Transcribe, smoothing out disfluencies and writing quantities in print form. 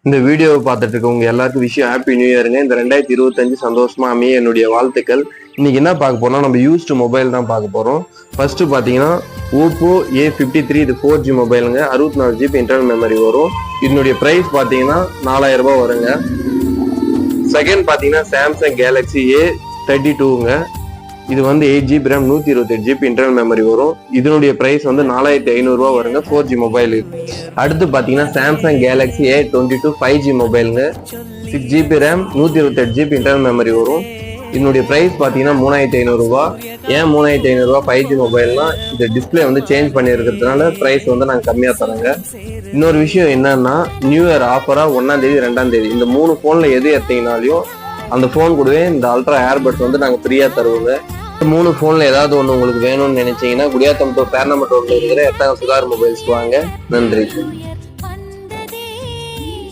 இந்த வீடியோவை பார்த்துட்டு இருக்கவங்க எல்லாருக்கும் விஷயம் ஹாப்பி நியூ இயருங்க. இந்த 2025 சந்தோஷமா அமைய என்னுடைய வாழ்த்துக்கள். இன்னைக்கு என்ன பார்க்க போறோம்னா, நம்ம யூஸ்டு மொபைல் தான் பார்க்க போறோம். ஃபர்ஸ்ட் பார்த்தீங்கன்னா ஓப்போ A53, இது 4G மொபைலுங்க. 64GB இன்டர்னல் மெமரி வரும். இதனுடைய பிரைஸ் பார்த்தீங்கன்னா 4000 ரூபாய் வருங்க. செகண்ட் பார்த்தீங்கன்னா சாம்சங் கேலக்ஸி A32ங்க. இது வந்து 8GB RAM 128GB internal memory வரும். இதனுடைய பிரைஸ் வந்து 4500 ரூபாய் வருங்க. 4G mobile. அடுத்து பாத்தீங்கன்னா Samsung Galaxy A22 5G மொபைலுங்க. 6GB RAM 128GB internal memory வரும். இதனுடைய பிரைஸ் பாத்தீங்கன்னா 3500 ரூபாய். ஏன் 3500 ரூபாய் 5G மொபைல்னா, இந்த டிஸ்பிளே வந்து சேஞ்ச் பண்ணி இருக்கிறதுனால பிரைஸ் வந்து நாங்க கம்மியா தரோங்க. இன்னொரு விஷயம் என்னன்னா, நியூ இயர் ஆஃபரா 1ஆம் தேதி 2ஆம் தேதி இந்த 3 போன்ல எது எடுத்தீங்கனாலையும் அந்த போன் கூடவே இந்த அல்ட்ரா ஏர்பட்ஸ் வந்து நாங்க ஃப்ரீயா தருவோங்க. 3 போன்ல ஏதாவது ஒண்ணு உங்களுக்கு வேணும்னு நினைச்சீங்கன்னா, குடியாத்தம் டு பேர்னம்பட்டு ரோட்ல இருக்கிற எட்டாம் சுதார் மொபைல்ஸ் வாங்க. நன்றி.